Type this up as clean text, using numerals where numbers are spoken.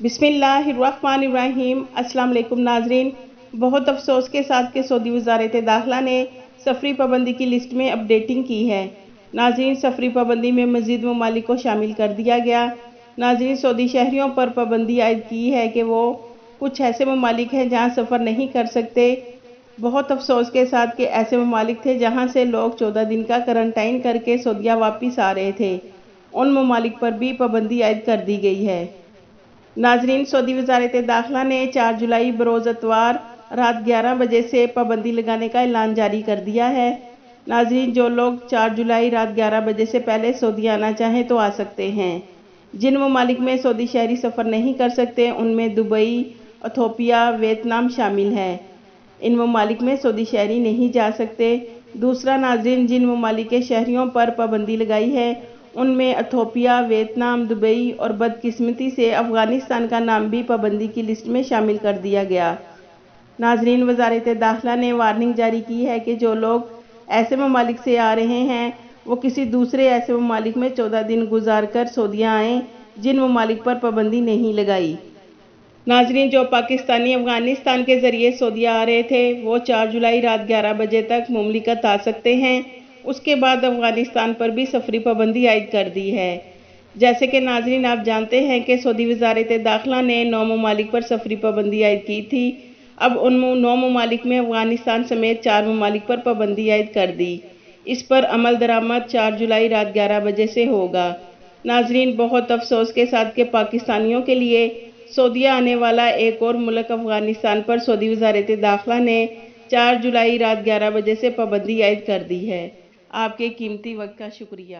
بسم اللہ الرحمن الرحیم۔ السلام علیکم ناظرین، بہت افسوس کے ساتھ کہ سعودی وزارت داخلہ نے سفری پابندی کی لسٹ میں اپڈیٹنگ کی ہے۔ ناظرین، سفری پابندی میں مزید ممالک کو شامل کر دیا گیا۔ ناظرین، سعودی شہریوں پر پابندی عائد کی ہے کہ وہ کچھ ایسے ممالک ہیں جہاں سفر نہیں کر سکتے۔ بہت افسوس کے ساتھ کہ ایسے ممالک تھے جہاں سے لوگ 14 دن کا کرنٹائن کر کے سعودیہ واپس آ رہے تھے، ان ممالک پر بھی پابندی عائد کر دی گئی ہے۔ ناظرین، سعودی وزارت داخلہ نے 4 جولائی بروز اتوار رات 11 بجے سے پابندی لگانے کا اعلان جاری کر دیا ہے۔ ناظرین، جو لوگ 4 جولائی رات 11 بجے سے پہلے سعودی آنا چاہیں تو آ سکتے ہیں۔ جن ممالک میں سعودی شہری سفر نہیں کر سکتے ان میں دبئی، ایتھوپیا، ویتنام شامل ہیں۔ ان ممالک میں سعودی شہری نہیں جا سکتے۔ دوسرا ناظرین، جن ممالک کے شہریوں پر پابندی لگائی ہے ان میں ایتھوپیا، ویتنام، دبئی اور بدقسمتی سے افغانستان کا نام بھی پابندی کی لسٹ میں شامل کر دیا گیا۔ ناظرین، وزارت داخلہ نے وارننگ جاری کی ہے کہ جو لوگ ایسے ممالک سے آ رہے ہیں وہ کسی دوسرے ایسے ممالک میں 14 دن گزار کر سعودیہ آئیں جن ممالک پر پابندی نہیں لگائی۔ ناظرین، جو پاکستانی افغانستان کے ذریعے سعودیہ آ رہے تھے وہ 4 جولائی رات 11 بجے تک مملکت آ سکتے ہیں۔ اس کے بعد افغانستان پر بھی سفری پابندی عائد کر دی ہے۔ جیسے کہ ناظرین آپ جانتے ہیں کہ سعودی وزارت داخلہ نے 9 ممالک پر سفری پابندی عائد کی تھی۔ اب ان 9 ممالک میں افغانستان سمیت 4 ممالک پر پابندی عائد کر دی۔ اس پر عمل درآمد 4 جولائی رات 11 بجے سے ہوگا۔ ناظرین، بہت افسوس کے ساتھ کہ پاکستانیوں کے لیے سعودیہ آنے والا ایک اور ملک افغانستان پر سعودی وزارت داخلہ نے 4 جولائی رات 11 بجے سے پابندی عائد کر دی ہے۔ آپ کے قیمتی وقت کا شکریہ۔